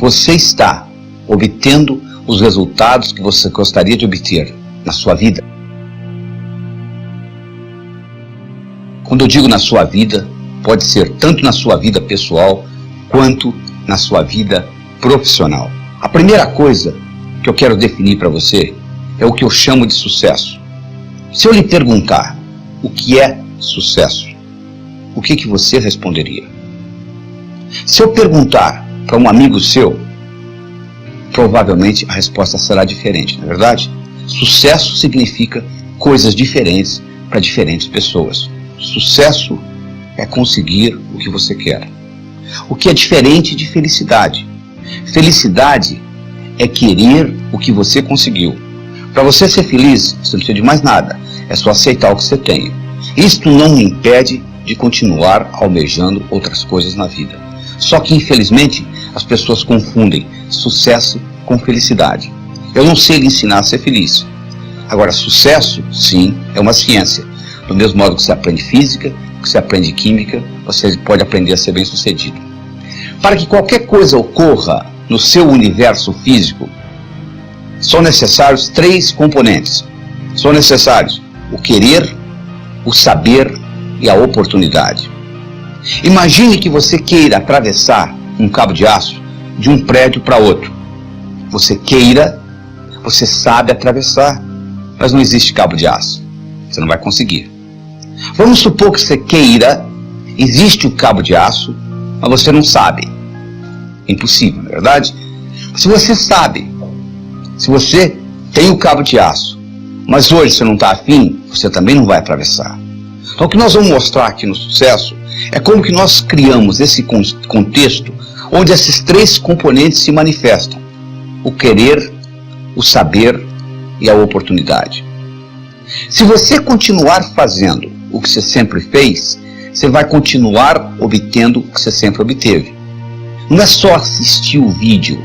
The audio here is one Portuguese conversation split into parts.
você está obtendo os resultados que você gostaria de obter na sua vida? Quando eu digo na sua vida, pode ser tanto na sua vida pessoal quanto na sua vida profissional. A primeira coisa que eu quero definir para você é o que eu chamo de sucesso. Se eu lhe perguntar o que é sucesso, o que você responderia? Se eu perguntar para um amigo seu, provavelmente a resposta será diferente, não é verdade? Sucesso significa coisas diferentes para diferentes pessoas. Sucesso é conseguir o que você quer. O que é diferente de felicidade. Felicidade é querer o que você conseguiu. Para você ser feliz, você não precisa de mais nada. É só aceitar o que você tem. Isto não me impede de continuar almejando outras coisas na vida. Só que, infelizmente, as pessoas confundem sucesso com felicidade. Eu não sei lhe ensinar a ser feliz. Agora, sucesso, sim, é uma ciência. Do mesmo modo que você aprende física, que você aprende química, você pode aprender a ser bem-sucedido. Para que qualquer coisa ocorra no seu universo físico, são necessários 3 componentes. São necessários o querer, o saber e a oportunidade. Imagine que você queira atravessar um cabo de aço de um prédio para outro. Você queira, você sabe atravessar, mas não existe cabo de aço. Você não vai conseguir. Vamos supor que você queira, existe o cabo de aço, mas você não sabe. É impossível, não é verdade? Se você sabe, se você tem o cabo de aço, mas hoje você não está afim, você também não vai atravessar. Então o que nós vamos mostrar aqui no sucesso é como que nós criamos esse contexto onde esses 3 componentes se manifestam. O querer, o saber e a oportunidade. Se você continuar fazendo o que você sempre fez, você vai continuar obtendo o que você sempre obteve. Não é só assistir o vídeo.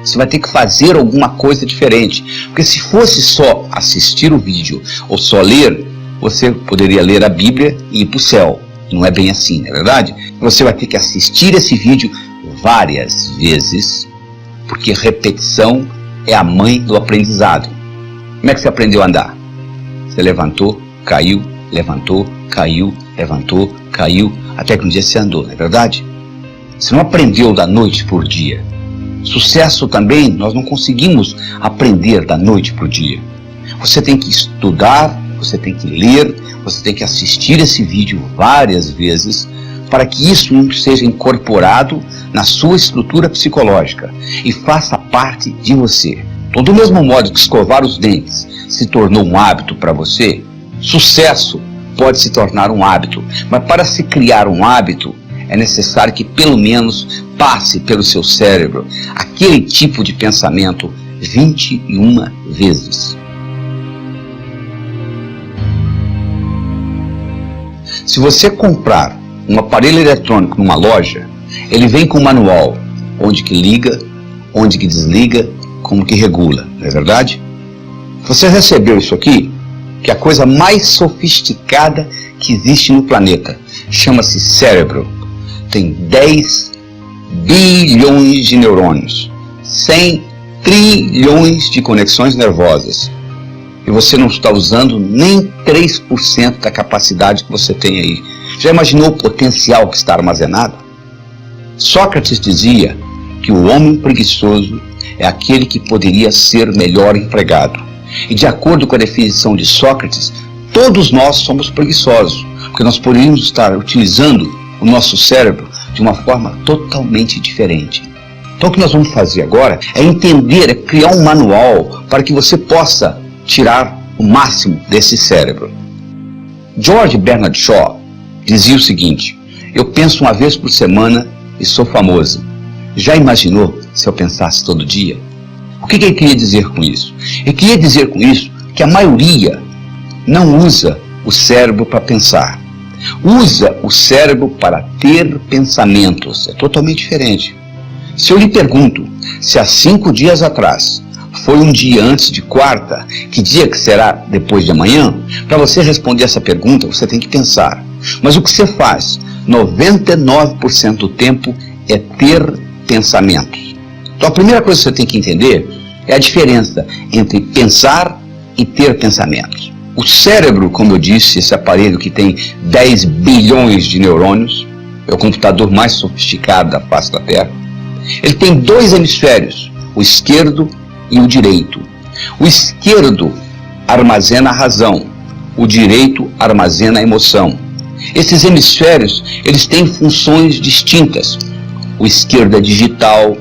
Você vai ter que fazer alguma coisa diferente. Porque se fosse só assistir o vídeo ou só ler, você poderia ler a Bíblia e ir para o céu. Não é bem assim, não é verdade? Você vai ter que assistir esse vídeo várias vezes, porque repetição é a mãe do aprendizado. Como é que você aprendeu a andar? Você levantou, caiu, levantou, caiu, levantou, caiu, até que um dia você andou, não é verdade? Você não aprendeu da noite por dia. Sucesso também, nós não conseguimos aprender da noite para o dia. Você tem que estudar, você tem que ler, você tem que assistir esse vídeo várias vezes para que isso seja incorporado na sua estrutura psicológica e faça parte de você. Então, do mesmo modo que escovar os dentes se tornou um hábito para você, sucesso pode se tornar um hábito. Mas para se criar um hábito, é necessário que pelo menos passe pelo seu cérebro aquele tipo de pensamento 21 vezes. Se você comprar um aparelho eletrônico numa loja, ele vem com um manual, onde que liga, onde que desliga, como que regula, não é verdade? Você recebeu isso aqui, que é a coisa mais sofisticada que existe no planeta. Chama-se cérebro. Tem 10 bilhões de neurônios, 100 trilhões de conexões nervosas. E você não está usando nem 3% da capacidade que você tem aí. Já imaginou o potencial que está armazenado? Sócrates dizia que o homem preguiçoso é aquele que poderia ser melhor empregado. E de acordo com a definição de Sócrates, todos nós somos preguiçosos, porque nós poderíamos estar utilizando o nosso cérebro de uma forma totalmente diferente. Então o que nós vamos fazer agora é entender, é criar um manual para que você possa tirar o máximo desse cérebro. George Bernard Shaw dizia o seguinte: eu penso uma vez por semana e sou famoso. Já imaginou se eu pensasse todo dia? O que ele queria dizer com isso? Ele queria dizer com isso que a maioria não usa o cérebro para pensar. Usa o cérebro para ter pensamentos. É totalmente diferente. Se eu lhe pergunto se há 5 dias atrás foi um dia antes de quarta, que dia que será depois de amanhã? Para você responder essa pergunta, você tem que pensar. Mas o que você faz 99% do tempo é ter pensamentos. Então a primeira coisa que você tem que entender é a diferença entre pensar e ter pensamentos. O cérebro, como eu disse, esse aparelho que tem 10 bilhões de neurônios, é o computador mais sofisticado da face da Terra. Ele tem dois hemisférios, o esquerdo e o direito. O esquerdo armazena a razão, o direito armazena a emoção. Esses hemisférios, eles têm funções distintas. O esquerdo é digital,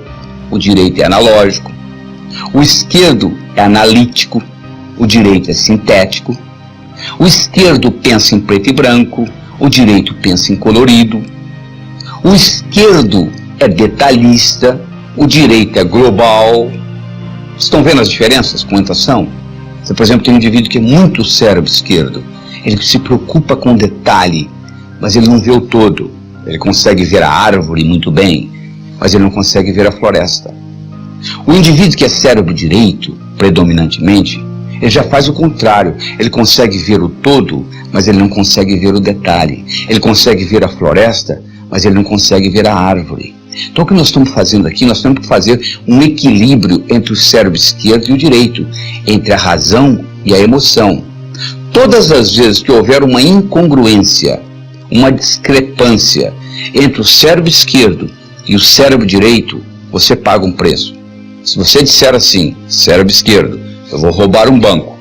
o direito é analógico. O esquerdo é analítico, o direito é sintético. O esquerdo pensa em preto e branco, o direito pensa em colorido. O esquerdo é detalhista, o direito é global. Estão vendo as diferenças? Quantas são? Você, por exemplo, tem um indivíduo que é muito cérebro esquerdo. Ele se preocupa com o detalhe, mas ele não vê o todo. Ele consegue ver a árvore muito bem, mas ele não consegue ver a floresta. O indivíduo que é cérebro direito, predominantemente, ele já faz o contrário. Ele consegue ver o todo, mas ele não consegue ver o detalhe. Ele consegue ver a floresta, mas ele não consegue ver a árvore. Então o que nós estamos fazendo aqui, nós temos que fazer um equilíbrio entre o cérebro esquerdo e o direito, entre a razão e a emoção. Todas as vezes que houver uma incongruência, uma discrepância entre o cérebro esquerdo e o cérebro direito, você paga um preço. Se você disser assim, cérebro esquerdo, eu vou roubar um banco,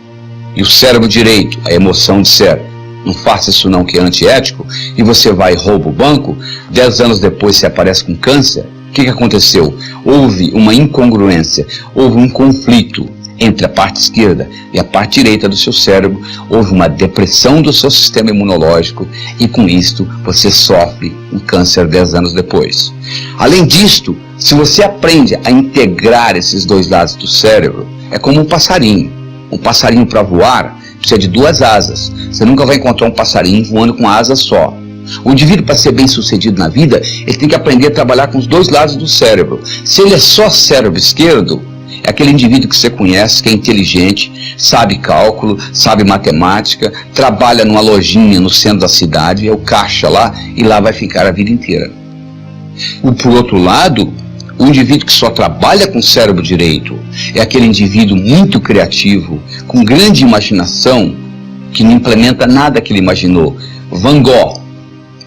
e o cérebro direito, a emoção, disser, não faça isso não, que é antiético, e você vai e rouba o banco, 10 anos depois você aparece com câncer, o que aconteceu? Houve uma incongruência, houve um conflito entre a parte esquerda e a parte direita do seu cérebro, houve uma depressão do seu sistema imunológico, e com isto você sofre um câncer 10 anos depois. Além disto, se você aprende a integrar esses dois lados do cérebro, é como um passarinho. Um passarinho para voar precisa de duas asas. Você nunca vai encontrar um passarinho voando com uma asa só. O indivíduo, para ser bem sucedido na vida, ele tem que aprender a trabalhar com os dois lados do cérebro. Se ele é só cérebro esquerdo, é aquele indivíduo que você conhece, que é inteligente, sabe cálculo, sabe matemática, trabalha numa lojinha no centro da cidade, é o caixa lá, e lá vai ficar a vida inteira. Por outro lado, o indivíduo que só trabalha com o cérebro direito é aquele indivíduo muito criativo, com grande imaginação, que não implementa nada que ele imaginou. Van Gogh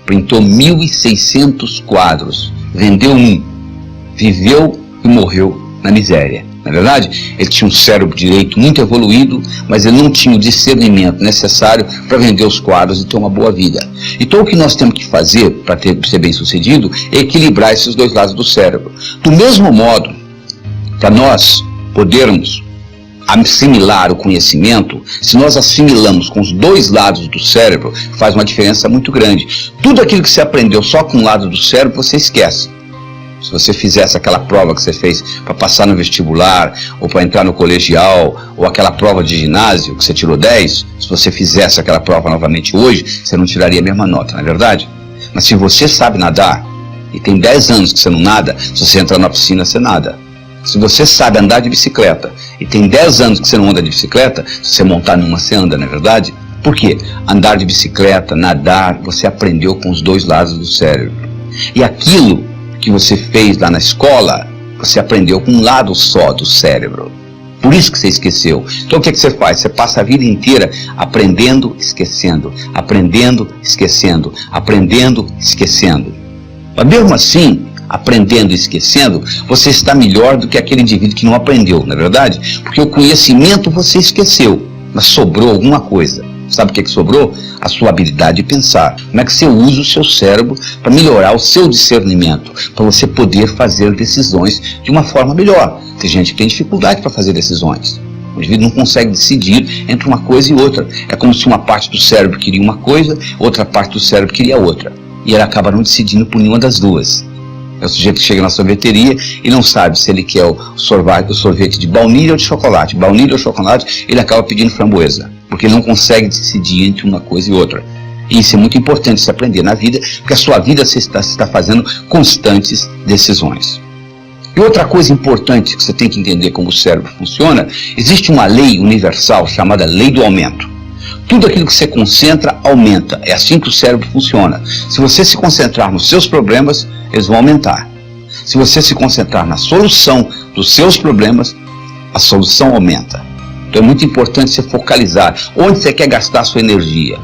pintou 1.600 quadros, vendeu um, viveu e morreu na miséria. Na verdade, ele tinha um cérebro direito muito evoluído, mas ele não tinha o discernimento necessário para vender os quadros e ter uma boa vida. Então o que nós temos que fazer para ser bem sucedido é equilibrar esses dois lados do cérebro. Do mesmo modo, para nós podermos assimilar o conhecimento, se nós assimilamos com os dois lados do cérebro, faz uma diferença muito grande. Tudo aquilo que você aprendeu só com um lado do cérebro, você esquece. Se você fizesse aquela prova que você fez para passar no vestibular, ou para entrar no colegial, ou aquela prova de ginásio que você tirou 10, se você fizesse aquela prova novamente hoje, você não tiraria a mesma nota, não é verdade? Mas se você sabe nadar, e tem 10 anos que você não nada, se você entrar na piscina, você nada. Se você sabe andar de bicicleta, e tem 10 anos que você não anda de bicicleta, se você montar numa, você anda, não é verdade? Por quê? Andar de bicicleta, nadar, você aprendeu com os dois lados do cérebro. E aquilo que você fez lá na escola, você aprendeu com um lado só do cérebro. Por isso que você esqueceu. Então o que você faz? Você passa a vida inteira aprendendo, esquecendo, aprendendo, esquecendo, aprendendo, esquecendo. Mas mesmo assim, aprendendo e esquecendo, você está melhor do que aquele indivíduo que não aprendeu, não é verdade? Porque o conhecimento você esqueceu, mas sobrou alguma coisa. Sabe o que sobrou? A sua habilidade de pensar. Como é que você usa o seu cérebro para melhorar o seu discernimento, para você poder fazer decisões de uma forma melhor. Tem gente que tem dificuldade para fazer decisões. O indivíduo não consegue decidir entre uma coisa e outra. É como se uma parte do cérebro queria uma coisa, outra parte do cérebro queria outra. E ele acaba não decidindo por nenhuma das duas. É o sujeito que chega na sorveteria e não sabe se ele quer o sorvete de baunilha ou de chocolate. Baunilha ou chocolate, ele acaba pedindo framboesa, porque ele não consegue decidir entre uma coisa e outra. E isso é muito importante se aprender na vida, porque a sua vida você está fazendo constantes decisões. E outra coisa importante que você tem que entender como o cérebro funciona, existe uma lei universal chamada lei do aumento. Tudo aquilo que você concentra, aumenta. É assim que o cérebro funciona. Se você se concentrar nos seus problemas, eles vão aumentar. Se você se concentrar na solução dos seus problemas, a solução aumenta. Então é muito importante você focalizar onde você quer gastar a sua energia.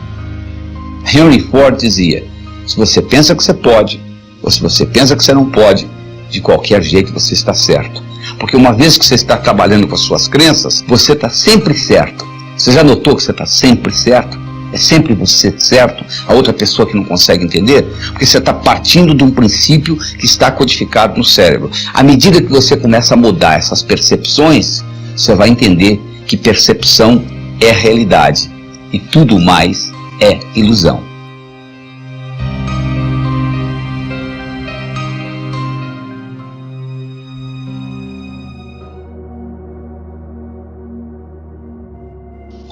Henry Ford dizia, se você pensa que você pode, ou se você pensa que você não pode, de qualquer jeito você está certo. Porque uma vez que você está trabalhando com as suas crenças, você está sempre certo. Você já notou que você está sempre certo? É sempre você certo, a outra pessoa que não consegue entender? Porque você está partindo de um princípio que está codificado no cérebro. À medida que você começa a mudar essas percepções, você vai entender que percepção é realidade e tudo mais é ilusão.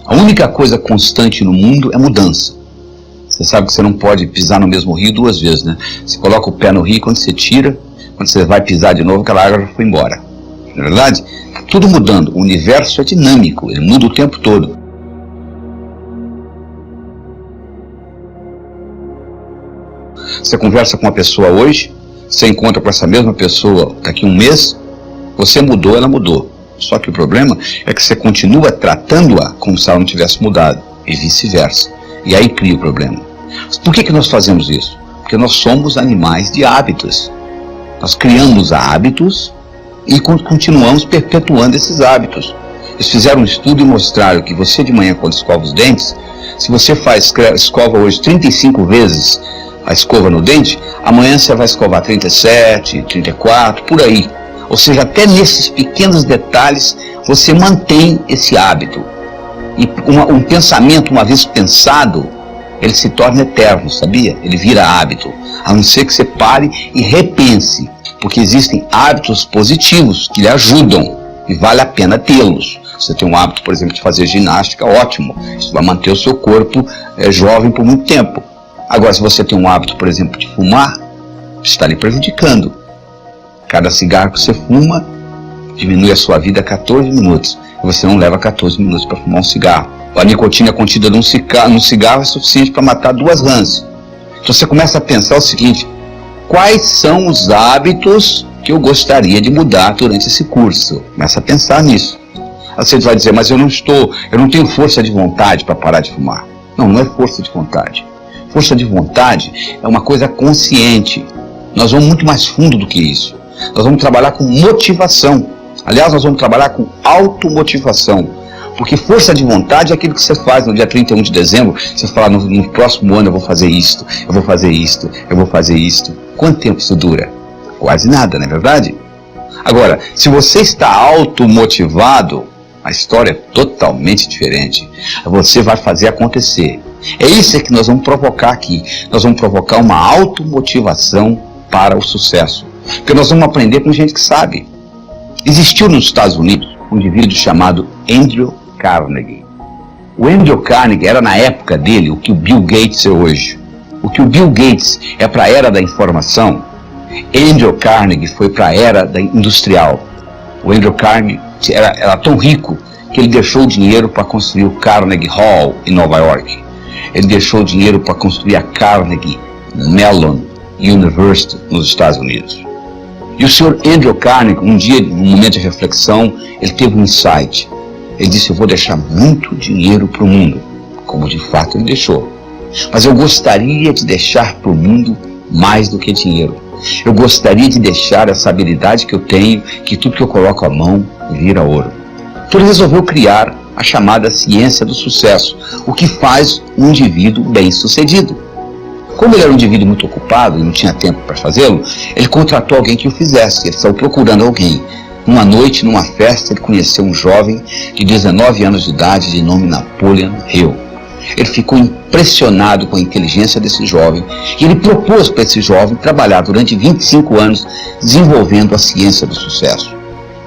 A única coisa constante no mundo é mudança. Você sabe que você não pode pisar no mesmo rio duas vezes, né? Você coloca o pé no rio, quando você tira, quando você vai pisar de novo, aquela água já foi embora. Não é verdade? Tudo mudando. O universo é dinâmico, ele muda o tempo todo. Você conversa com uma pessoa hoje, você encontra com essa mesma pessoa daqui a um mês, você mudou, ela mudou. Só que o problema é que você continua tratando-a como se ela não tivesse mudado, e vice-versa. E aí cria o problema. Por que nós fazemos isso? Porque nós somos animais de hábitos. Nós criamos hábitos e continuamos perpetuando esses hábitos. Eles fizeram um estudo e mostraram que você de manhã, quando escova os dentes, se você escova hoje 35 vezes a escova no dente, amanhã você vai escovar 37, 34, por aí. Ou seja, até nesses pequenos detalhes você mantém esse hábito. E um pensamento, uma vez pensado, ele se torna eterno, sabia? Ele vira hábito. A não ser que você pare e repense. Porque existem hábitos positivos que lhe ajudam e vale a pena tê-los. Você tem um hábito, por exemplo, de fazer ginástica, ótimo. Isso vai manter o seu corpo jovem por muito tempo. Agora, se você tem um hábito, por exemplo, de fumar, você está lhe prejudicando. Cada cigarro que você fuma diminui a sua vida a 14 minutos. E você não leva 14 minutos para fumar um cigarro. A nicotina contida num cigarro é suficiente para matar 2 rãs. Então você começa a pensar o seguinte: quais são os hábitos que eu gostaria de mudar durante esse curso? Começa a pensar nisso. Aí você vai dizer, mas eu não tenho força de vontade para parar de fumar. Não, não é força de vontade. Força de vontade é uma coisa consciente. Nós vamos muito mais fundo do que isso. Nós vamos trabalhar com motivação. Aliás, nós vamos trabalhar com automotivação. Porque força de vontade é aquilo que você faz no dia 31 de dezembro. Você fala, no próximo ano eu vou fazer isto, eu vou fazer isto, eu vou fazer isto. Quanto tempo isso dura? Quase nada, não é verdade? Agora, se você está automotivado, a história é totalmente diferente. Você vai fazer acontecer. É isso que nós vamos provocar aqui. Nós vamos provocar uma automotivação para o sucesso. Porque nós vamos aprender com gente que sabe. Existiu nos Estados Unidos um indivíduo chamado Andrew Carnegie. O Andrew Carnegie era na época dele o que o Bill Gates é hoje. O que o Bill Gates é para a era da informação, Andrew Carnegie foi para a era da industrial. O Andrew Carnegie era tão rico que ele deixou o dinheiro para construir o Carnegie Hall em Nova York. Ele deixou o dinheiro para construir a Carnegie Mellon University nos Estados Unidos. E o senhor Andrew Carnegie, um dia, num momento de reflexão, ele teve um insight. Ele disse, eu vou deixar muito dinheiro para o mundo, como de fato ele deixou. Mas eu gostaria de deixar para o mundo mais do que dinheiro. Eu gostaria de deixar essa habilidade que eu tenho, que tudo que eu coloco a mão vira ouro. Então ele resolveu criar a chamada ciência do sucesso, o que faz um indivíduo bem-sucedido. Como ele era um indivíduo muito ocupado e não tinha tempo para fazê-lo, ele contratou alguém que o fizesse. Ele estava procurando alguém. Uma noite, numa festa, ele conheceu um jovem de 19 anos de idade de nome Napoleon Hill. Ele ficou impressionado com a inteligência desse jovem e ele propôs para esse jovem trabalhar durante 25 anos desenvolvendo a ciência do sucesso.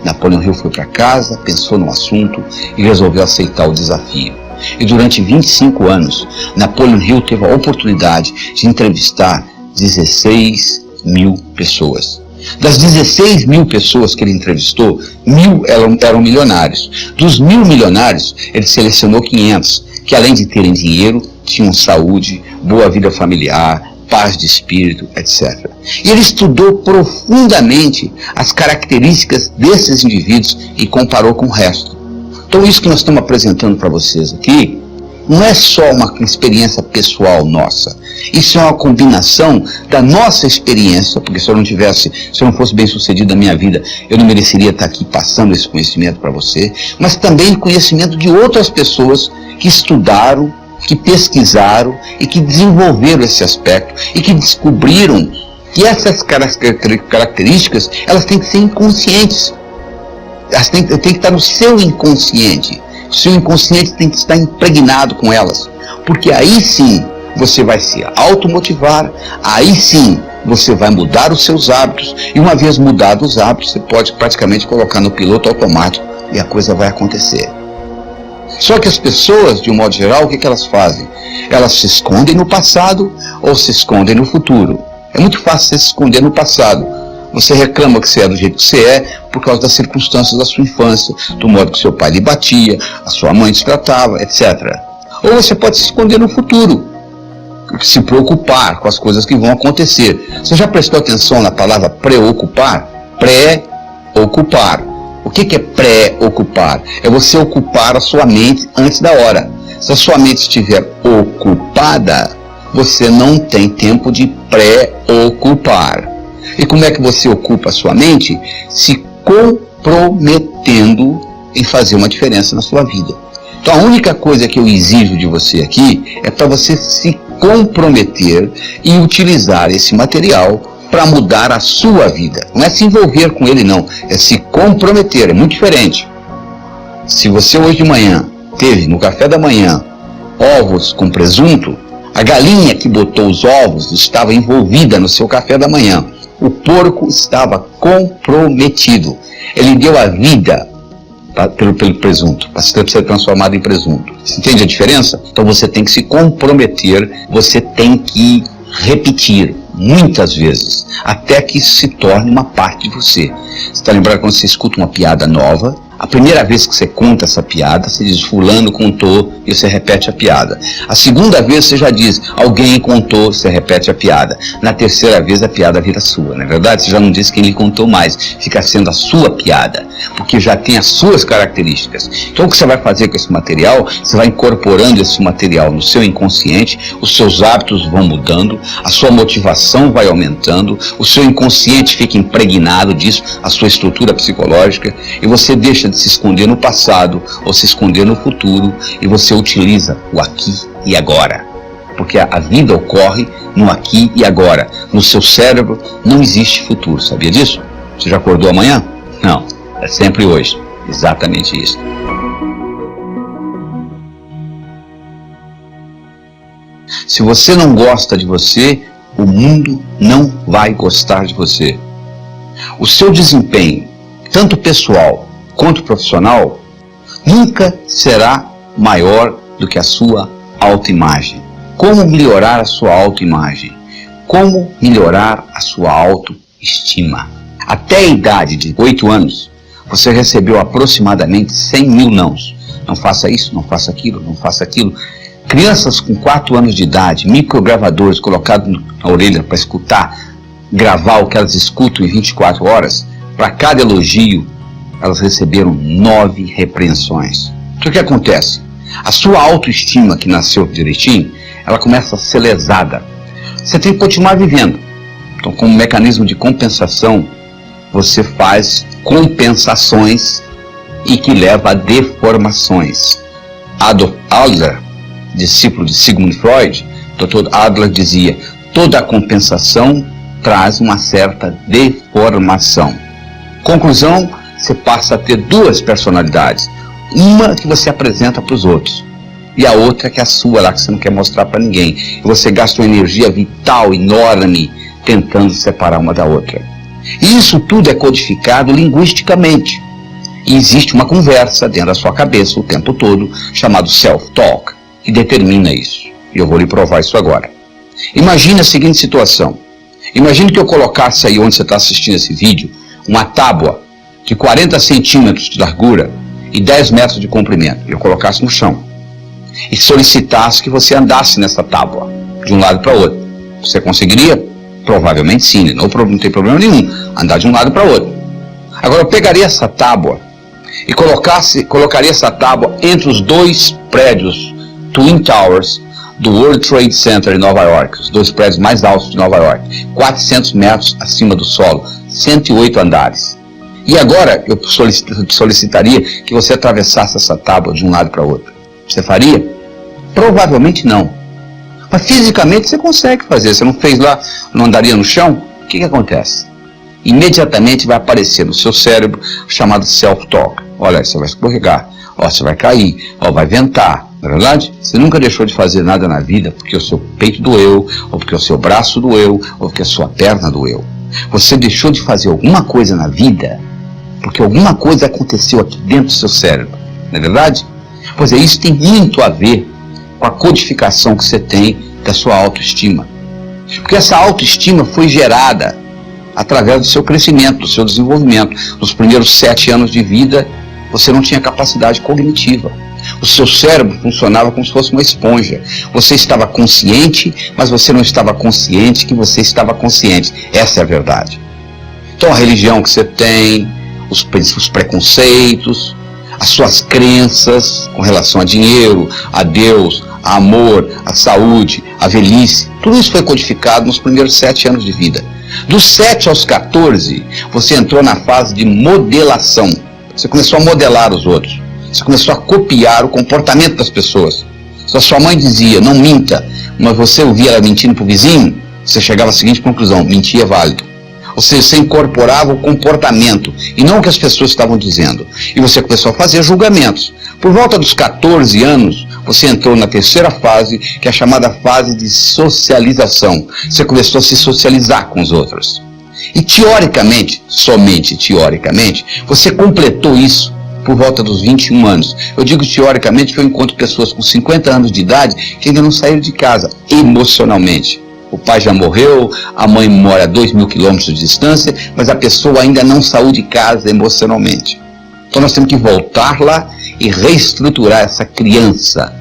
Napoleon Hill foi para casa, pensou no assunto e resolveu aceitar o desafio. E durante 25 anos, Napoleon Hill teve a oportunidade de entrevistar 16 mil pessoas. Das 16 mil pessoas que ele entrevistou, 1.000 eram milionários. Dos 1.000 milionários, ele selecionou 500, que além de terem dinheiro, tinham saúde, boa vida familiar, paz de espírito, etc. E ele estudou profundamente as características desses indivíduos e comparou com o resto. Então isso que nós estamos apresentando para vocês aqui não é só uma experiência pessoal nossa. Isso é uma combinação da nossa experiência, porque se eu não fosse bem sucedido na minha vida, eu não mereceria estar aqui passando esse conhecimento para você, mas também conhecimento de outras pessoas que estudaram, que pesquisaram e que desenvolveram esse aspecto e que descobriram que essas características, elas têm que ser inconscientes. Elas têm que estar no seu inconsciente. O seu inconsciente tem que estar impregnado com elas, porque aí sim você vai se automotivar, aí sim você vai mudar os seus hábitos, e uma vez mudados os hábitos, você pode praticamente colocar no piloto automático e a coisa vai acontecer. Só que as pessoas, de um modo geral, o que elas fazem? Elas se escondem no passado ou se escondem no futuro. É muito fácil você se esconder no passado. Você reclama que você é do jeito que você é por causa das circunstâncias da sua infância, do modo que seu pai lhe batia, a sua mãe te tratava, etc. Ou você pode se esconder no futuro, se preocupar com as coisas que vão acontecer. Você já prestou atenção na palavra preocupar? Pré-ocupar. O que é pré-ocupar? É você ocupar a sua mente antes da hora. Se a sua mente estiver ocupada, você não tem tempo de pré-ocupar. E como é que você ocupa a sua mente? Se comprometendo em fazer uma diferença na sua vida. Então a única coisa que eu exijo de você aqui é para você se comprometer e utilizar esse material para mudar a sua vida. Não é se envolver com ele não, é se comprometer, é muito diferente. Se você hoje de manhã teve no café da manhã ovos com presunto, a galinha que botou os ovos estava envolvida no seu café da manhã. O porco estava comprometido. Ele deu a vida pelo presunto, para ser transformado em presunto. Você entende a diferença? Então você tem que se comprometer, você tem que repetir muitas vezes, até que isso se torne uma parte de você. Você está lembrado quando você escuta uma piada nova? A primeira vez que você conta essa piada, você diz, fulano contou, e você repete a piada. A segunda vez você já diz, alguém contou, você repete a piada. Na terceira vez a piada vira sua, não é verdade? Você já não diz quem lhe contou mais, fica sendo a sua piada, porque já tem as suas características. Então o que você vai fazer com esse material? Você vai incorporando esse material no seu inconsciente, os seus hábitos vão mudando, a sua motivação vai aumentando, o seu inconsciente fica impregnado disso, a sua estrutura psicológica, e você deixa de se esconder no passado ou se esconder no futuro e você utiliza o aqui e agora, porque a vida ocorre no aqui e agora. No seu cérebro não existe futuro, sabia disso? Você já acordou amanhã? Não, é sempre hoje, exatamente isso. Se você não gosta de você, o mundo não vai gostar de você. O seu desempenho, tanto pessoal quanto profissional, nunca será maior do que a sua autoimagem. Como melhorar a sua autoimagem? Como melhorar a sua autoestima? Até a idade de 8 anos, você recebeu aproximadamente 100 mil nãos. Não faça isso, não faça aquilo, não faça aquilo. Crianças com 4 anos de idade, microgravadores colocados na orelha para escutar, gravar o que elas escutam em 24 horas, para cada elogio, elas receberam 9 repreensões. Então o que acontece? A sua autoestima, que nasceu direitinho, ela começa a ser lesada. Você tem que continuar vivendo. Então, como mecanismo de compensação, você faz compensações e que leva a deformações. Adolf Adler, discípulo de Sigmund Freud, Dr. Adler dizia, toda compensação traz uma certa deformação. Conclusão, você passa a ter 2 personalidades. Uma que você apresenta para os outros e a outra que é a sua lá, que você não quer mostrar para ninguém. E você gasta uma energia vital enorme tentando separar uma da outra. E isso tudo é codificado linguisticamente. E existe uma conversa dentro da sua cabeça o tempo todo, chamado self-talk, que determina isso. E eu vou lhe provar isso agora. Imagine a seguinte situação. Imagine que eu colocasse aí onde você está assistindo esse vídeo, uma tábua de 40 centímetros de largura e 10 metros de comprimento. Eu colocasse no chão. E solicitasse que você andasse nessa tábua, de um lado para o outro. Você conseguiria? Provavelmente sim, não tem problema nenhum andar de um lado para o outro. Agora eu pegaria essa tábua e colocaria essa tábua entre os dois prédios Twin Towers do World Trade Center em Nova York, os dois prédios mais altos de Nova York, 400 metros acima do solo, 108 andares. E agora eu solicitaria que você atravessasse essa tábua de um lado para o outro. Você faria? Provavelmente não. Mas fisicamente você consegue fazer. Você não fez lá, não andaria no chão? O que acontece? Imediatamente vai aparecer no seu cérebro o chamado self-talk. Olha, você vai escorregar, ó, você vai cair, ó, vai ventar. Não é verdade? Você nunca deixou de fazer nada na vida porque o seu peito doeu, ou porque o seu braço doeu, ou porque a sua perna doeu. Você deixou de fazer alguma coisa na vida porque alguma coisa aconteceu aqui dentro do seu cérebro. Não é verdade? Pois é, isso tem muito a ver com a codificação que você tem da sua autoestima. Porque essa autoestima foi gerada através do seu crescimento, do seu desenvolvimento. Nos primeiros 7 anos de vida, você não tinha capacidade cognitiva. O seu cérebro funcionava como se fosse uma esponja. Você estava consciente, mas você não estava consciente que você estava consciente. Essa é a verdade. Então a religião que você tem, os preconceitos, as suas crenças com relação a dinheiro, a Deus, a amor, a saúde, a velhice, tudo isso foi codificado nos primeiros 7 anos de vida. Dos 7 aos 14, você entrou na fase de modelação. Você começou a modelar os outros. Você começou a copiar o comportamento das pessoas. Se a sua mãe dizia, não minta, mas você ouvia ela mentindo para o vizinho, você chegava à seguinte conclusão, mentir é válido. Ou seja, você incorporava o comportamento e não o que as pessoas estavam dizendo. E você começou a fazer julgamentos. Por volta dos 14 anos, você entrou na terceira fase, que é a chamada fase de socialização. Você começou a se socializar com os outros. E teoricamente, somente teoricamente, você completou isso por volta dos 21 anos. Eu digo teoricamente que eu encontro pessoas com 50 anos de idade que ainda não saíram de casa emocionalmente. O pai já morreu, a mãe mora a 2.000 quilômetros de distância, mas a pessoa ainda não saiu de casa emocionalmente. Então nós temos que voltar lá e reestruturar essa criança,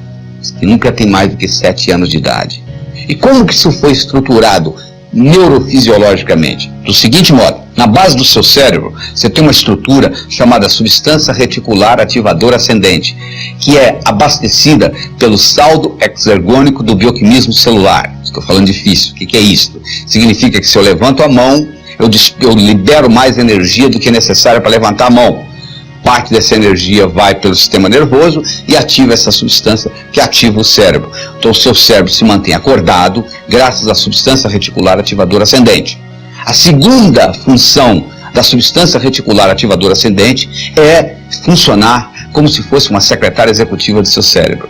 que nunca tem mais do que 7 anos de idade. E como que isso foi estruturado neurofisiologicamente? Do seguinte modo, na base do seu cérebro, você tem uma estrutura chamada substância reticular ativadora ascendente, que é abastecida pelo saldo exergônico do bioquímico celular. Estou falando difícil. O que é isso? Significa que se eu levanto a mão, eu libero mais energia do que é necessário para levantar a mão. Parte dessa energia vai pelo sistema nervoso e ativa essa substância que ativa o cérebro. Então o seu cérebro se mantém acordado graças à substância reticular ativadora ascendente. A segunda função da substância reticular ativadora ascendente é funcionar como se fosse uma secretária executiva do seu cérebro.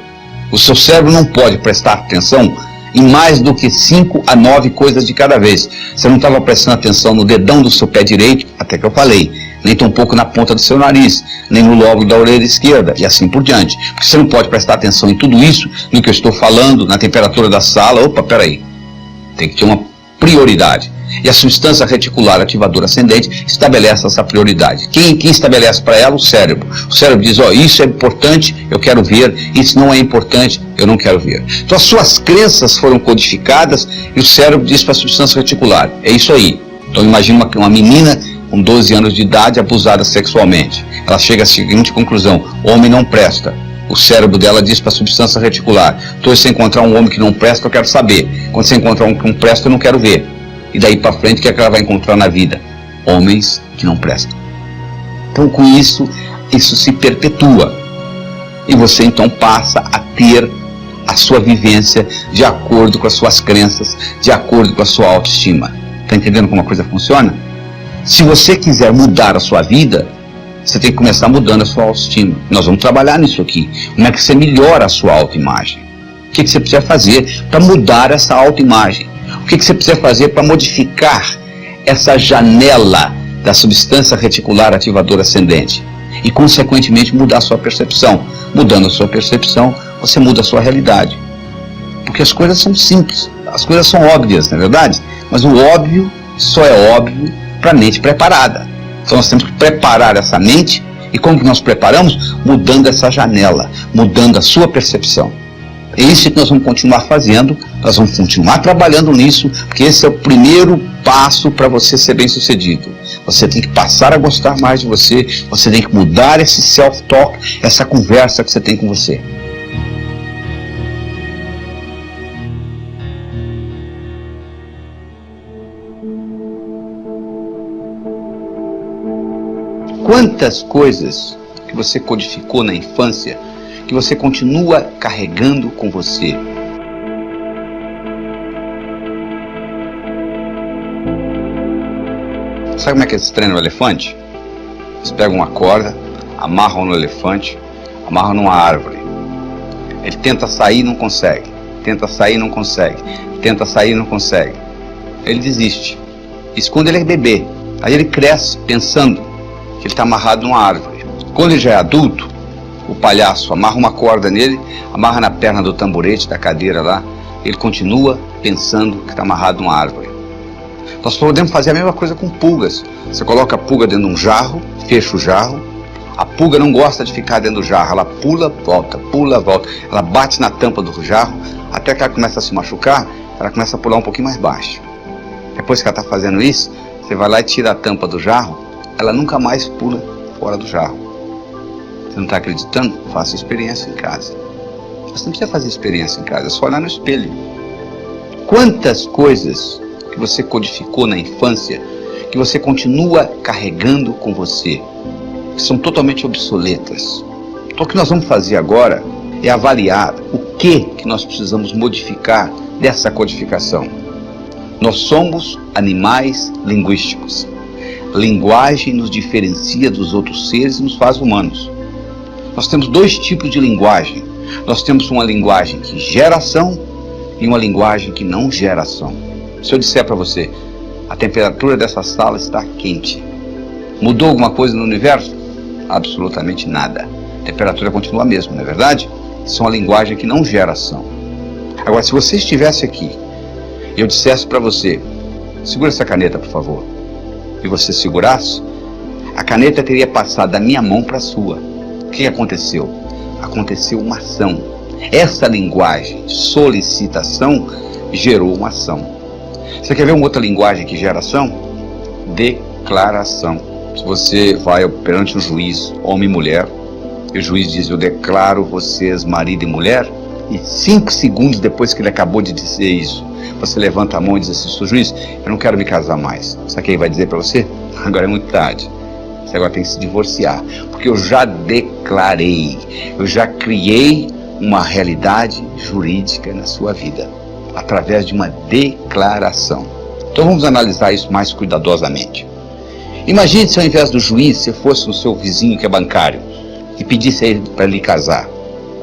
O seu cérebro não pode prestar atenção em mais do que 5 a 9 coisas de cada vez. Você não estava prestando atenção no dedão do seu pé direito, até que eu falei, nem tampouco na ponta do seu nariz, nem no lóbulo da orelha esquerda, e assim por diante. Porque você não pode prestar atenção em tudo isso, no que eu estou falando, na temperatura da sala. Opa, peraí, tem que ter uma prioridade. E a substância reticular ativadora ascendente estabelece essa prioridade. Quem estabelece para ela? O cérebro. O cérebro diz, ó, isso é importante, eu quero ver, isso não é importante, eu não quero ver. Então as suas crenças foram codificadas e o cérebro diz para a substância reticular, é isso aí. Então imagina uma menina com 12 anos de idade abusada sexualmente. Ela chega à seguinte conclusão, homem não presta. O cérebro dela diz para a substância reticular, então se você encontrar um homem que não presta, eu quero saber. Quando você encontrar um que não presta, eu não quero ver. E daí para frente, o que é que ela vai encontrar na vida? Homens que não prestam. Então com isso se perpetua. E você então passa a ter a sua vivência de acordo com as suas crenças, de acordo com a sua autoestima. Está entendendo como a coisa funciona? Se você quiser mudar a sua vida, você tem que começar mudando a sua autoestima. Nós vamos trabalhar nisso aqui. Como é que você melhora a sua autoimagem? O que você precisa fazer para mudar essa autoimagem? O que você precisa fazer para modificar essa janela da substância reticular ativadora ascendente? E, consequentemente, mudar a sua percepção. Mudando a sua percepção, você muda a sua realidade. Porque as coisas são simples, as coisas são óbvias, não é verdade? Mas o óbvio só é óbvio para a mente preparada. Então nós temos que preparar essa mente. E como que nós preparamos? Mudando essa janela, mudando a sua percepção. É isso que nós vamos continuar fazendo, nós vamos continuar trabalhando nisso, porque esse é o primeiro passo para você ser bem sucedido. Você tem que passar a gostar mais de você, você tem que mudar esse self-talk, essa conversa que você tem com você. Quantas coisas que você codificou na infância que você continua carregando com você? Sabe como é que eles treinam o elefante? Eles pegam uma corda, amarram no elefante, amarram numa árvore. Ele tenta sair e não consegue, tenta sair e não consegue, tenta sair e não consegue. Ele desiste. Isso quando ele é bebê. Aí ele cresce pensando que ele está amarrado numa árvore. Quando ele já é adulto, o palhaço amarra uma corda nele, amarra na perna do tamborete, da cadeira lá, ele continua pensando que está amarrado numa árvore. Nós podemos fazer a mesma coisa com pulgas. Você coloca a pulga dentro de um jarro, fecha o jarro, a pulga não gosta de ficar dentro do jarro, ela pula, volta, ela bate na tampa do jarro, até que ela começa a se machucar, ela começa a pular um pouquinho mais baixo. Depois que ela está fazendo isso, você vai lá e tira a tampa do jarro, ela nunca mais pula fora do jarro. Você não está acreditando? Faça experiência em casa. Você não precisa fazer experiência em casa, é só olhar no espelho. Quantas coisas que você codificou na infância que você continua carregando com você, que são totalmente obsoletas. Então o que nós vamos fazer agora é avaliar o que nós precisamos modificar dessa codificação. Nós somos animais linguísticos. Linguagem nos diferencia dos outros seres e nos faz humanos. Nós temos dois tipos de linguagem. Nós temos uma linguagem que gera ação e uma linguagem que não gera ação. Se eu disser para você, a temperatura dessa sala está quente, mudou alguma coisa no universo? Absolutamente nada. A temperatura continua a mesma, não é verdade? Isso é uma linguagem que não gera ação. Agora, se você estivesse aqui e eu dissesse para você, segura essa caneta, por favor, e você segurasse, a caneta teria passado da minha mão para a sua. O que aconteceu? Aconteceu uma ação. Essa linguagem de solicitação gerou uma ação. Você quer ver uma outra linguagem que gera ação? Declaração. Se você vai perante o juiz, homem e mulher, e o juiz diz, eu declaro vocês marido e mulher, e 5 segundos depois que ele acabou de dizer isso, você levanta a mão e diz assim, sou juiz, eu não quero me casar mais. Sabe o que ele vai dizer para você? Agora é muito tarde. Você agora tem que se divorciar, porque eu já declarei, eu já criei uma realidade jurídica na sua vida, através de uma declaração. Então vamos analisar isso mais cuidadosamente. Imagine se ao invés do juiz, você fosse o seu vizinho que é bancário e pedisse a ele para ele casar.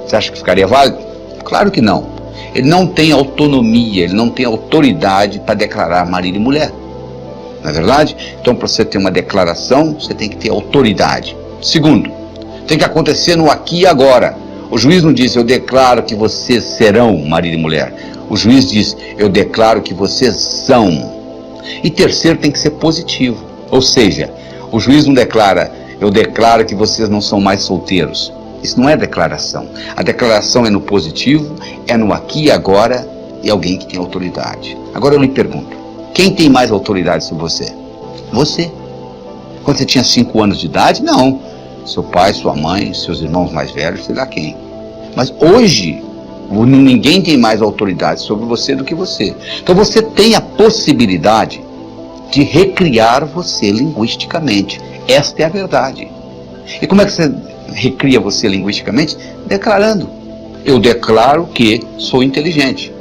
Você acha que ficaria válido? Claro que não. Ele não tem autonomia, ele não tem autoridade para declarar marido e mulher. Não é verdade? Então, para você ter uma declaração, você tem que ter autoridade. Segundo, tem que acontecer no aqui e agora. O juiz não diz, eu declaro que vocês serão marido e mulher. O juiz diz, eu declaro que vocês são. E terceiro, tem que ser positivo. Ou seja, o juiz não declara, eu declaro que vocês não são mais solteiros. Isso não é declaração. A declaração é no positivo, é no aqui e agora, e alguém que tem autoridade. Agora eu lhe pergunto, quem tem mais autoridade sobre você? Você. Quando você tinha 5 anos de idade, não. Seu pai, sua mãe, seus irmãos mais velhos, sei lá quem. Mas hoje, ninguém tem mais autoridade sobre você do que você. Então você tem a possibilidade de recriar você linguisticamente. Esta é a verdade. E como é que você recria você linguisticamente? Declarando. Eu declaro que sou inteligente.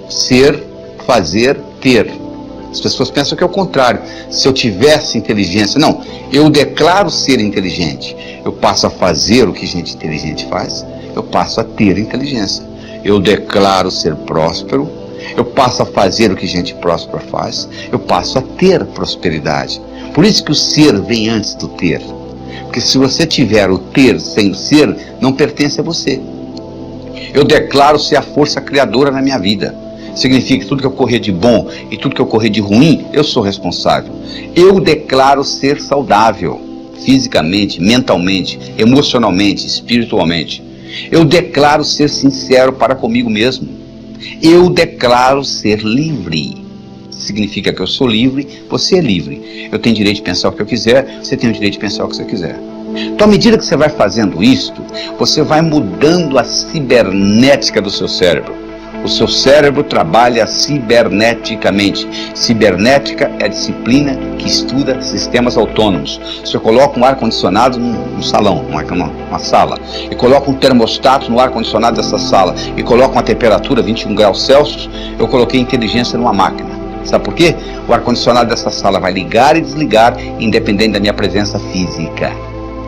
Ser, fazer, ter. As pessoas pensam que é o contrário. Se eu tivesse inteligência, não. Eu declaro ser inteligente. Eu passo a fazer o que gente inteligente faz. Eu passo a ter inteligência. Eu declaro ser próspero. Eu passo a fazer o que gente próspera faz. Eu passo a ter prosperidade. Por isso que o ser vem antes do ter. Porque se você tiver o ter sem o ser, não pertence a você. Eu declaro ser a força criadora na minha vida. Significa que tudo que ocorrer de bom e tudo que ocorrer de ruim, eu sou responsável. Eu declaro ser saudável, fisicamente, mentalmente, emocionalmente, espiritualmente. Eu declaro ser sincero para comigo mesmo. Eu declaro ser livre. Significa que eu sou livre, você é livre. Eu tenho direito de pensar o que eu quiser, você tem o direito de pensar o que você quiser. Então, à medida que você vai fazendo isto, você vai mudando a cibernética do seu cérebro. O seu cérebro trabalha ciberneticamente. Cibernética é a disciplina que estuda sistemas autônomos. Você coloca um ar-condicionado num salão, numa sala, e coloca um termostato no ar-condicionado dessa sala, e coloca uma temperatura 21 graus Celsius, eu coloquei inteligência numa máquina. Sabe por quê? O ar-condicionado dessa sala vai ligar e desligar, independente da minha presença física.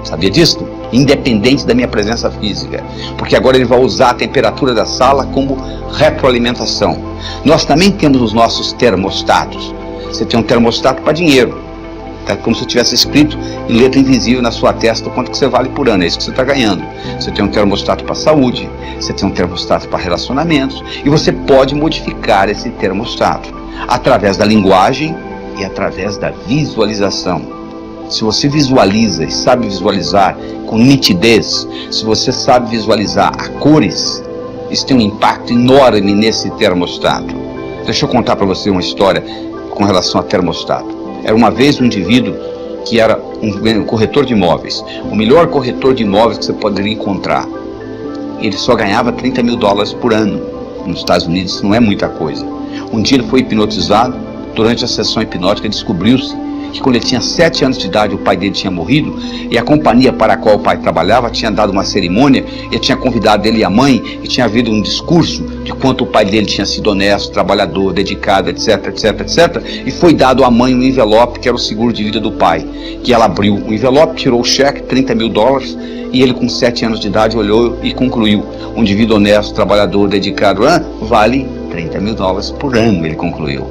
Sabia disso? Independente da minha presença física. Porque agora ele vai usar a temperatura da sala como retroalimentação. Nós também temos os nossos termostatos. Você tem um termostato para dinheiro. É como se tivesse escrito em letra invisível na sua testa o quanto que você vale por ano. É isso que você está ganhando. Você tem um termostato para saúde. Você tem um termostato para relacionamentos. E você pode modificar esse termostato através da linguagem e através da visualização. Se você visualiza e sabe visualizar com nitidez, se você sabe visualizar a cores, isso tem um impacto enorme nesse termostato. Deixa eu contar para você uma história com relação a termostato. Era uma vez um indivíduo que era um corretor de imóveis, o melhor corretor de imóveis que você poderia encontrar. Ele só ganhava $30 mil por ano. Nos Estados Unidos isso não é muita coisa. Um dia ele foi hipnotizado. Durante a sessão hipnótica descobriu-se que quando ele tinha 7 anos de idade o pai dele tinha morrido, e a companhia para a qual o pai trabalhava tinha dado uma cerimônia, e tinha convidado ele e a mãe, e tinha havido um discurso de quanto o pai dele tinha sido honesto, trabalhador, dedicado, etc, etc, etc, e foi dado à mãe um envelope que era o seguro de vida do pai, que ela abriu o envelope, tirou o cheque, $30 mil, e ele com 7 anos de idade olhou e concluiu: um indivíduo honesto, trabalhador, dedicado, vale $30 mil por ano, ele concluiu.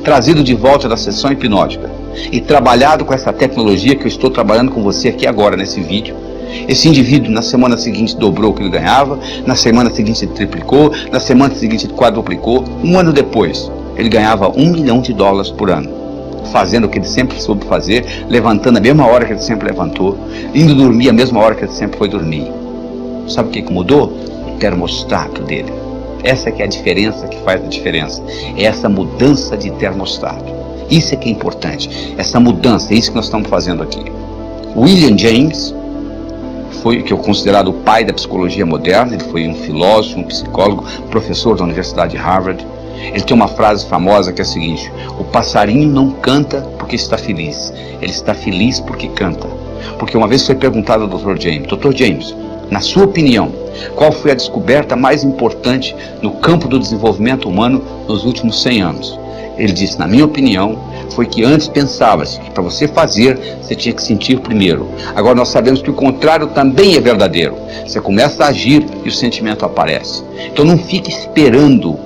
Trazido de volta da sessão hipnótica e trabalhado com essa tecnologia que eu estou trabalhando com você aqui agora nesse vídeo, esse indivíduo na semana seguinte dobrou o que ele ganhava, na semana seguinte ele triplicou, na semana seguinte ele quadruplicou. Um ano depois ele ganhava $1 milhão por ano, fazendo o que ele sempre soube fazer, levantando a mesma hora que ele sempre levantou, indo dormir a mesma hora que ele sempre foi dormir. Sabe o que mudou? O termostato dele. Essa que é a diferença, que faz a diferença. É essa mudança de termostato. Isso é que é importante. Essa mudança, é isso que nós estamos fazendo aqui. William James foi o que eu considerado o pai da psicologia moderna. Ele foi um filósofo, um psicólogo, professor da Universidade de Harvard. Ele tem uma frase famosa que é a seguinte: o passarinho não canta porque está feliz, ele está feliz porque canta. Porque uma vez foi perguntado ao Dr. James: Dr. James, na sua opinião, qual foi a descoberta mais importante no campo do desenvolvimento humano nos últimos 100 anos? Ele disse: na minha opinião, foi que antes pensava-se que para você fazer, você tinha que sentir primeiro. Agora nós sabemos que o contrário também é verdadeiro. Você começa a agir e o sentimento aparece. Então não fique esperando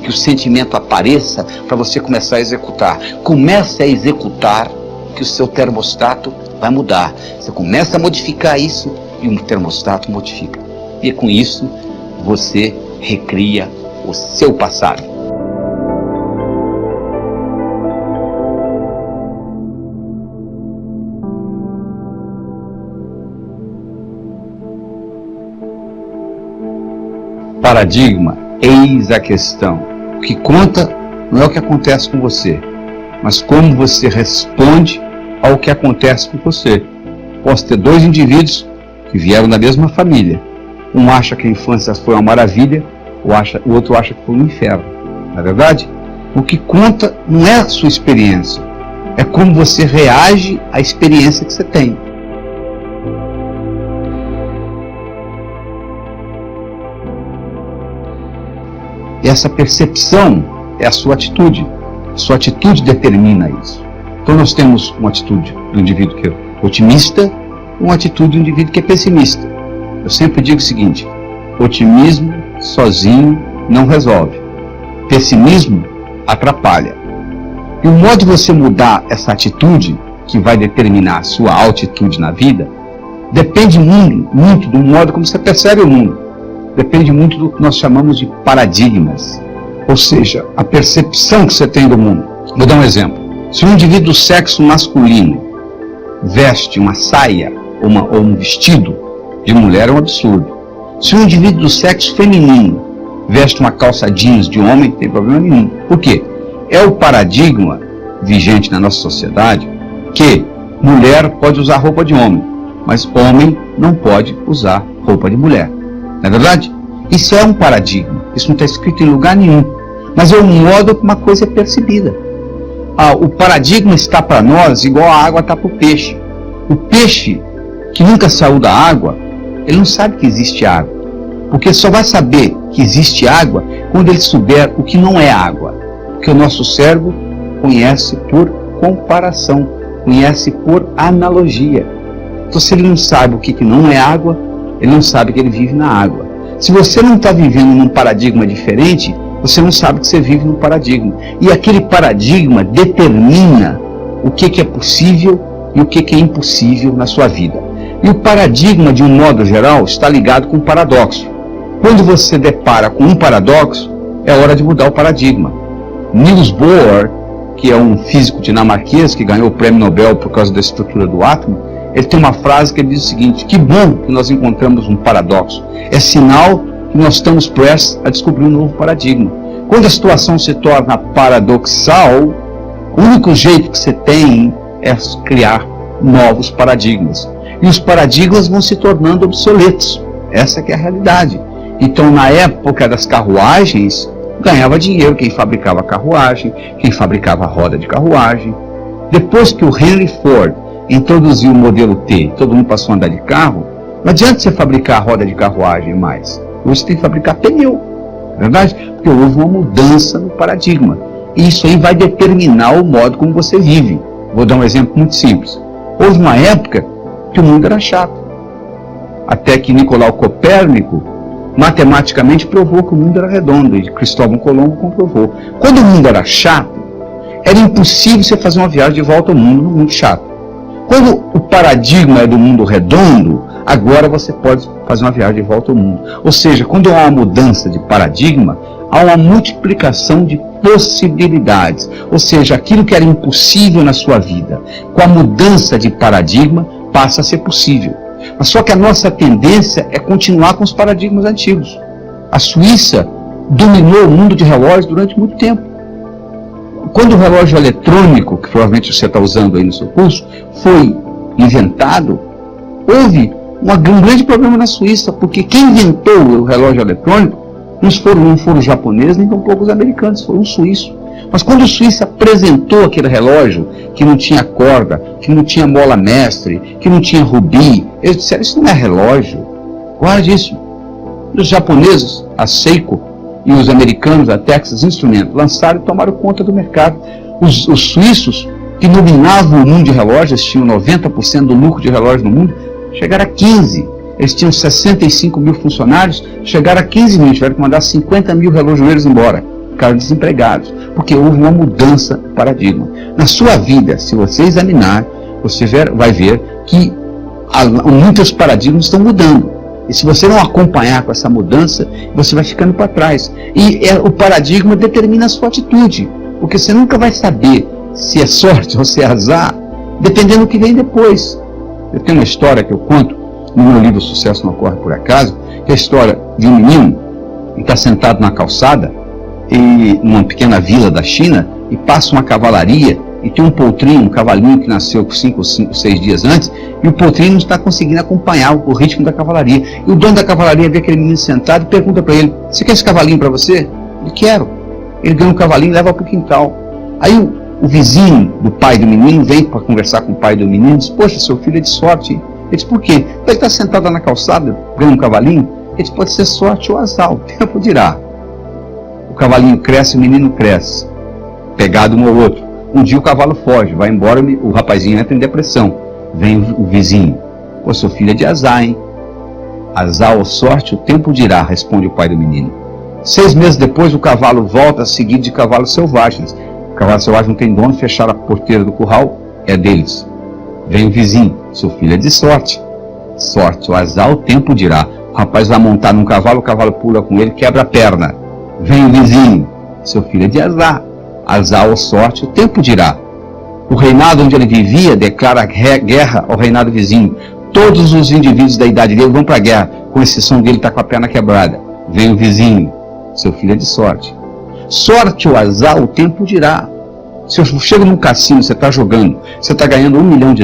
que o sentimento apareça para você começar a executar. Comece a executar, que o seu termostato vai mudar. Você começa a modificar isso e o termostato modifica. E com isso, você recria o seu passado. Paradigma, eis a questão. O que conta não é o que acontece com você, mas como você responde ao que acontece com você. Posso ter 2 indivíduos que vieram da mesma família. Um acha que a infância foi uma maravilha, o outro acha que foi um inferno. Na verdade, o que conta não é a sua experiência, é como você reage à experiência que você tem. E essa percepção é a sua atitude. A sua atitude determina isso. Então nós temos uma atitude do indivíduo que é otimista, uma atitude do indivíduo que é pessimista. Eu sempre digo o seguinte: otimismo sozinho não resolve. Pessimismo atrapalha. E o modo de você mudar essa atitude, que vai determinar a sua altitude na vida, depende muito do modo como você percebe o mundo. Depende muito do que nós chamamos de paradigmas. Ou seja, a percepção que você tem do mundo. Vou dar um exemplo. Se um indivíduo do sexo masculino veste uma saia ou um vestido de mulher, é um absurdo. Se um indivíduo do sexo feminino veste uma calça jeans de homem, não tem problema nenhum. Por quê? É o paradigma vigente na nossa sociedade que mulher pode usar roupa de homem, mas homem não pode usar roupa de mulher. Não é verdade? Isso é um paradigma. Isso não está escrito em lugar nenhum. Mas é o modo como uma coisa é percebida. O paradigma está para nós igual a água está para o peixe. O peixe que nunca saiu da água, ele não sabe que existe água. Porque só vai saber que existe água quando ele souber o que não é água. Porque o nosso cérebro conhece por comparação, conhece por analogia. Então, se ele não sabe o que não é água, ele não sabe que ele vive na água. Se você não está vivendo num paradigma diferente, você não sabe que você vive num paradigma. E aquele paradigma determina o que é possível e o que é impossível na sua vida. E o paradigma, de um modo geral, está ligado com o paradoxo. Quando você depara com um paradoxo, é hora de mudar o paradigma. Niels Bohr, que é um físico dinamarquês que ganhou o prêmio Nobel por causa da estrutura do átomo, ele tem uma frase que ele diz o seguinte: que bom que nós encontramos um paradoxo. É sinal que nós estamos prestes a descobrir um novo paradigma. Quando a situação se torna paradoxal, o único jeito que você tem é criar novos paradigmas. E os paradigmas vão se tornando obsoletos. Essa que é a realidade. Então, na época das carruagens, ganhava dinheiro quem fabricava carruagem, quem fabricava roda de carruagem. Depois que o Henry Ford introduziu o modelo T, todo mundo passou a andar de carro, não adianta você fabricar roda de carruagem mais. Hoje você tem que fabricar pneu, não é verdade? Porque houve uma mudança no paradigma. E isso aí vai determinar o modo como você vive. Vou dar um exemplo muito simples. Houve uma época que o mundo era chato. Até que Nicolau Copérnico matematicamente provou que o mundo era redondo, e Cristóvão Colombo comprovou. Quando o mundo era chato, era impossível você fazer uma viagem de volta ao mundo no mundo chato. Quando o paradigma é do mundo redondo, agora você pode fazer uma viagem de volta ao mundo. Ou seja, quando há uma mudança de paradigma, há uma multiplicação de possibilidades. Ou seja, aquilo que era impossível na sua vida, com a mudança de paradigma, passa a ser possível. Mas só que a nossa tendência é continuar com os paradigmas antigos. A Suíça dominou o mundo de relógios durante muito tempo. Quando o relógio eletrônico, que provavelmente você está usando aí no seu curso, foi inventado, houve um grande problema na Suíça, porque quem inventou o relógio eletrônico não foram os japoneses, nem tampouco os americanos, foram os suíços. Mas quando o suíço apresentou aquele relógio, que não tinha corda, que não tinha mola mestre, que não tinha rubi, eles disseram: isso não é relógio, guarde isso. E os japoneses, a Seiko, e os americanos, a Texas Instruments, lançaram e tomaram conta do mercado. Os suíços, que dominavam o mundo de relógios, tinham 90% do lucro de relógios no mundo, chegaram a 15%. Eles tinham 65 mil funcionários, chegaram a 15 mil, tiveram que mandar 50 mil relojoeiros embora, ficaram desempregados, porque houve uma mudança de paradigma. Na sua vida, se você examinar, você vai ver que muitos paradigmas estão mudando. E se você não acompanhar com essa mudança, você vai ficando para trás. E o paradigma determina a sua atitude, porque você nunca vai saber se é sorte ou se é azar, dependendo do que vem depois. Eu tenho uma história que eu conto no meu livro Sucesso Não Ocorre Por Acaso, que é a história de um menino que está sentado na calçada, numa pequena vila da China, e passa uma cavalaria, e tem um potrinho, um cavalinho que nasceu 5 ou 6 dias antes, e o potrinho não está conseguindo acompanhar o ritmo da cavalaria. E o dono da cavalaria vê aquele menino sentado e pergunta para ele: você quer esse cavalinho para você? Ele: quero. Ele ganha um cavalinho e leva para o quintal. Aí o vizinho do pai do menino vem para conversar com o pai do menino e diz: poxa, seu filho é de sorte. Ele diz: por quê? Ele está sentado lá na calçada, ganha um cavalinho. Ele diz: pode ser sorte ou azar, o tempo dirá. O cavalinho cresce, o menino cresce, pegado um ao outro. Um dia o cavalo foge, vai embora, o rapazinho entra em depressão. Vem o vizinho: pô, seu filho é de azar, hein? Azar ou sorte, o tempo dirá, responde o pai do menino. 6 meses depois, o cavalo volta seguido de cavalos selvagens. O cavalo selvagem não tem dono, fecharam a porteira do curral, é deles. Vem o vizinho: seu filho é de sorte. Sorte ou azar, o tempo dirá. O rapaz vai montar num cavalo, o cavalo pula com ele, quebra a perna. Vem o vizinho: seu filho é de azar. Azar ou sorte, o tempo dirá. O reinado onde ele vivia declara guerra ao reinado vizinho. Todos os indivíduos da idade dele vão para a guerra. com exceção dele estar com a perna quebrada. Vem o vizinho, seu filho é de sorte. Sorte ou azar, o tempo dirá. Se eu chego num cassino, você está jogando, você está ganhando $1 milhão,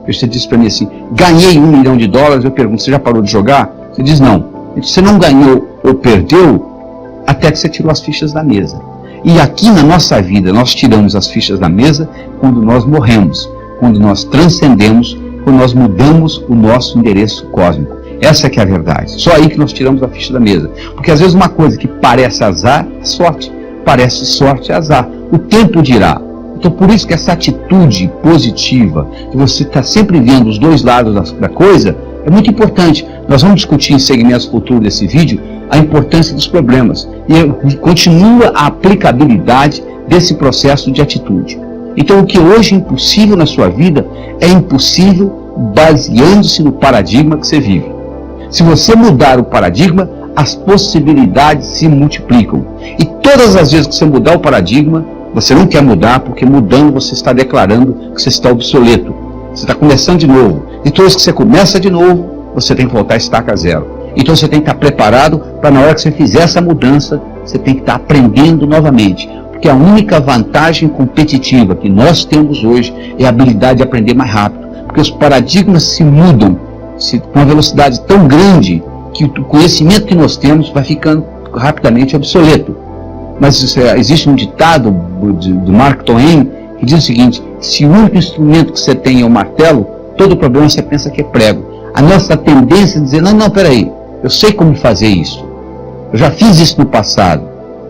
você diz para mim assim, ganhei $1 milhão, eu pergunto, você já parou de jogar? Você diz não. Você não ganhou ou perdeu até que você tirou as fichas da mesa. E aqui na nossa vida, nós tiramos as fichas da mesa quando nós morremos, quando nós transcendemos, quando nós mudamos o nosso endereço cósmico. Essa que é a verdade. Só aí que nós tiramos a ficha da mesa. Porque às vezes uma coisa que parece azar é sorte. Parece sorte é azar. O tempo dirá. Então por isso que essa atitude positiva, de você estar sempre vendo os dois lados da coisa, é muito importante. Nós vamos discutir em segmentos futuros desse vídeo a importância dos problemas. E continua a aplicabilidade desse processo de atitude. Então o que hoje é impossível na sua vida, é impossível baseando-se no paradigma que você vive. Se você mudar o paradigma, as possibilidades se multiplicam. E todas as vezes que você mudar o paradigma, você não quer mudar, porque mudando você está declarando que você está obsoleto. Você está começando de novo. E toda vez que você começa de novo, você tem que voltar a estaca zero. Então você tem que estar preparado para na hora que você fizer essa mudança, você tem que estar aprendendo novamente. Porque a única vantagem competitiva que nós temos hoje é a habilidade de aprender mais rápido. Porque os paradigmas se mudam com uma velocidade tão grande que o conhecimento que nós temos vai ficando rapidamente obsoleto. Mas existe um ditado do Mark Twain que diz o seguinte: se o único instrumento que você tem é o martelo, todo problema você pensa que é prego. A nossa tendência é dizer, não, peraí, eu sei como fazer isso. Eu já fiz isso no passado.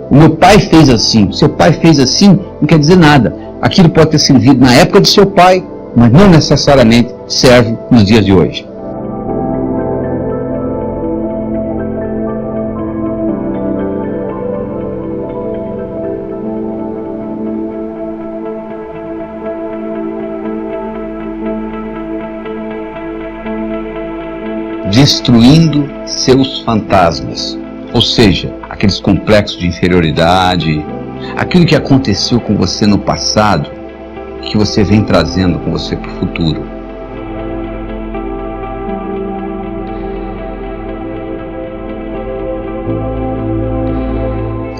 O meu pai fez assim, seu pai fez assim, não quer dizer nada. Aquilo pode ter servido na época de seu pai, mas não necessariamente serve nos dias de hoje. Destruindo seus fantasmas, ou seja, aqueles complexos de inferioridade, aquilo que aconteceu com você no passado, que você vem trazendo com você para o futuro.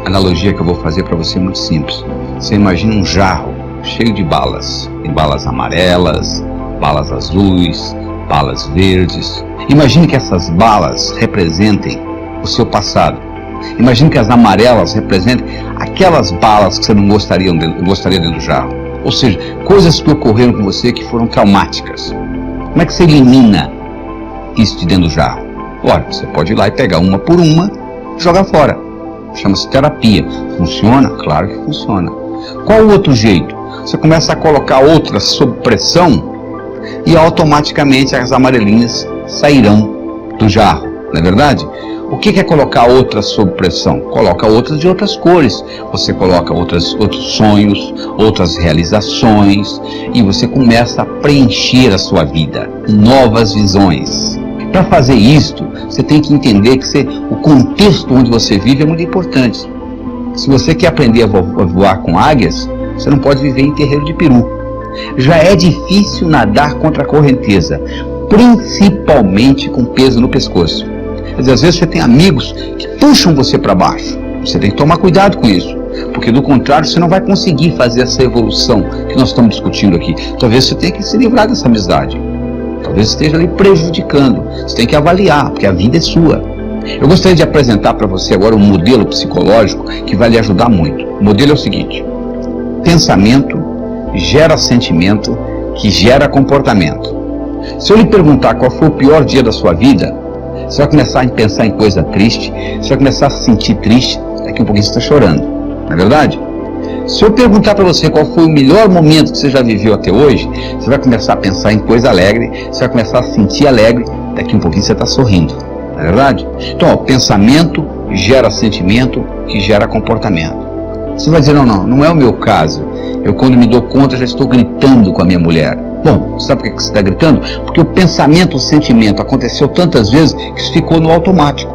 A analogia que eu vou fazer para você é muito simples. Você imagina um jarro cheio de balas, tem balas amarelas, balas azuis, balas verdes. Imagine que essas balas representem o seu passado. Imagine que as amarelas representem aquelas balas que você não gostaria dentro do jarro. Ou seja, coisas que ocorreram com você que foram traumáticas. Como é que você elimina isso de dentro do jarro? Ora, você pode ir lá e pegar uma por uma e jogar fora. Chama-se terapia. Funciona? Claro que funciona. Qual o outro jeito? Você começa a colocar outras sob pressão e automaticamente as amarelinhas sairão do jarro, não é verdade? O que é colocar outras sob pressão? Coloca outras de outras cores. Você coloca outros sonhos, outras realizações, e você começa a preencher a sua vida, novas visões. Para fazer isto, você tem que entender que o contexto onde você vive é muito importante. Se você quer aprender a voar com águias, você não pode viver em terreiro de peru. Já é difícil nadar contra a correnteza, principalmente com peso no pescoço. Quer dizer, às vezes você tem amigos que puxam você para baixo. Você tem que tomar cuidado com isso, porque do contrário você não vai conseguir fazer essa evolução que nós estamos discutindo aqui. Talvez você tenha que se livrar dessa amizade. Talvez esteja ali prejudicando. Você tem que avaliar, porque a vida é sua. Eu gostaria de apresentar para você agora um modelo psicológico que vai lhe ajudar muito. O modelo é o seguinte: pensamento gera sentimento, que gera comportamento. Se eu lhe perguntar qual foi o pior dia da sua vida, você vai começar a pensar em coisa triste, você vai começar a se sentir triste, daqui um pouquinho você está chorando, não é verdade? Se eu perguntar para você qual foi o melhor momento que você já viveu até hoje, você vai começar a pensar em coisa alegre, você vai começar a se sentir alegre, daqui um pouquinho você está sorrindo, não é verdade? Então, ó, pensamento gera sentimento, que gera comportamento. Você vai dizer, não é o meu caso. Eu, quando me dou conta, já estou gritando com a minha mulher. Bom, sabe por que você está gritando? Porque o pensamento, o sentimento aconteceu tantas vezes que isso ficou no automático.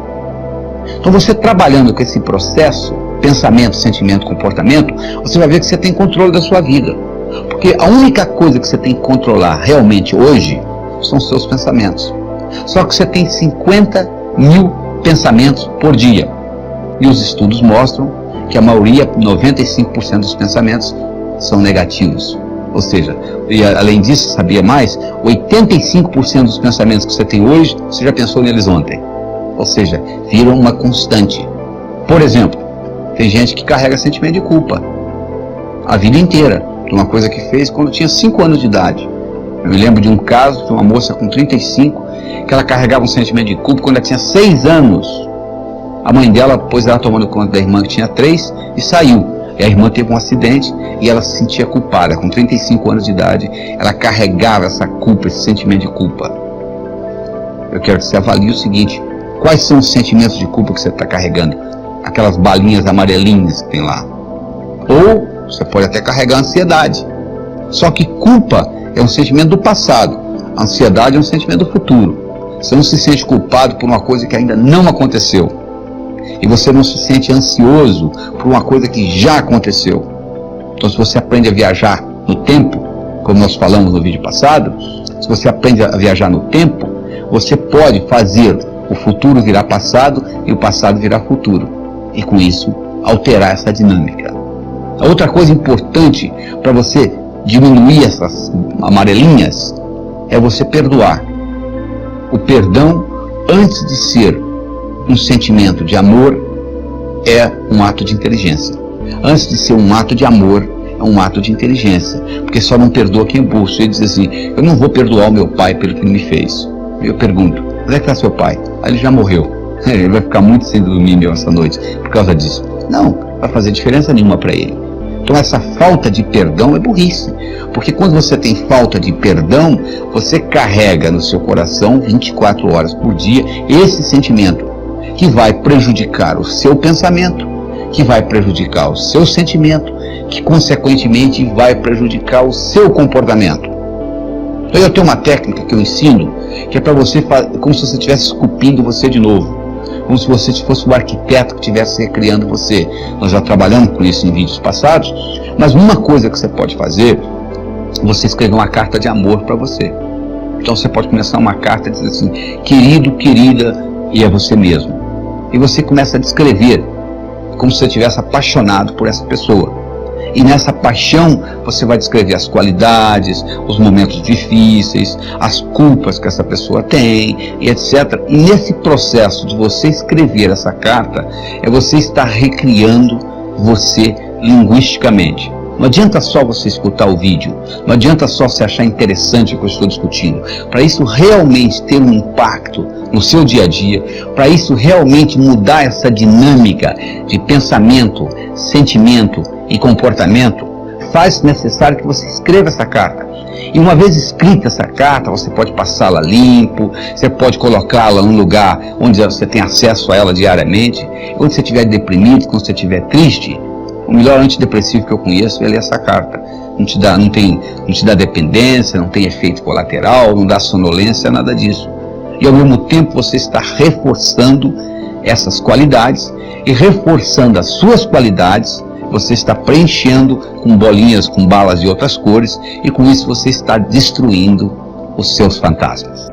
Então você trabalhando com esse processo, pensamento, sentimento, comportamento, você vai ver que você tem controle da sua vida. Porque a única coisa que você tem que controlar realmente hoje são os seus pensamentos. Só que você tem 50 1000 pensamentos por dia. E os estudos mostram que a maioria, 95% dos pensamentos, são negativos. Ou seja, e além disso, sabia mais? 85% dos pensamentos que você tem hoje, você já pensou neles ontem. Ou seja, viram uma constante. Por exemplo, tem gente que carrega sentimento de culpa a vida inteira, de uma coisa que fez quando tinha 5 anos de idade. Eu me lembro de um caso de uma moça com 35, que ela carregava um sentimento de culpa quando ela tinha 6 anos. A mãe dela pôs ela tomando conta da irmã que tinha 3 e saiu. E a irmã teve um acidente e ela se sentia culpada. Com 35 anos de idade, ela carregava essa culpa, esse sentimento de culpa. Eu quero que você avalie o seguinte: quais são os sentimentos de culpa que você está carregando? Aquelas balinhas amarelinhas que tem lá. Ou você pode até carregar ansiedade. Só que culpa é um sentimento do passado. Ansiedade é um sentimento do futuro. Você não se sente culpado por uma coisa que ainda não aconteceu. E você não se sente ansioso por uma coisa que já aconteceu. Então, se você aprende a viajar no tempo, como nós falamos no vídeo passado, se você aprende a viajar no tempo, você pode fazer o futuro virar passado e o passado virar futuro. E com isso, alterar essa dinâmica. A outra coisa importante para você diminuir essas amarelinhas é você perdoar. O perdão, antes de ser um sentimento de amor, é um ato de inteligência. Antes de ser um ato de amor, é um ato de inteligência. Porque só não perdoa quem é burro. Ele diz assim: eu não vou perdoar o meu pai pelo que ele me fez. Eu pergunto: onde é que está seu pai? Ele já morreu. Ele vai ficar muito sem dormir essa noite por causa disso. Não, não vai fazer diferença nenhuma para ele. Então essa falta de perdão é burrice. Porque quando você tem falta de perdão, você carrega no seu coração 24 horas por dia esse sentimento, que vai prejudicar o seu pensamento, que vai prejudicar o seu sentimento, que consequentemente vai prejudicar o seu comportamento. Então eu tenho uma técnica que eu ensino, que é para você, como se você estivesse esculpindo você de novo, como se você fosse o arquiteto que estivesse recriando você. Nós já trabalhamos com isso em vídeos passados, mas uma coisa que você pode fazer, você escrever uma carta de amor para você. Então você pode começar uma carta dizendo assim: querido, querida, e é você mesmo. E você começa a descrever como se você estivesse apaixonado por essa pessoa. E nessa paixão você vai descrever as qualidades, os momentos difíceis, as culpas que essa pessoa tem, e etc. E nesse processo de você escrever essa carta, é você estar recriando você linguisticamente. Não adianta só você escutar o vídeo, não adianta só você achar interessante o que eu estou discutindo. Para isso realmente ter um impacto no seu dia a dia, para isso realmente mudar essa dinâmica de pensamento, sentimento e comportamento, faz necessário que você escreva essa carta. E uma vez escrita essa carta, você pode passá-la limpo, você pode colocá-la num lugar onde você tem acesso a ela diariamente. Quando você estiver deprimido, quando você estiver triste, o melhor antidepressivo que eu conheço é ler essa carta. Não te dá dependência, não tem efeito colateral, não dá sonolência, nada disso. E ao mesmo tempo você está reforçando essas qualidades, e reforçando as suas qualidades, você está preenchendo com bolinhas, com balas de outras cores, e com isso você está destruindo os seus fantasmas.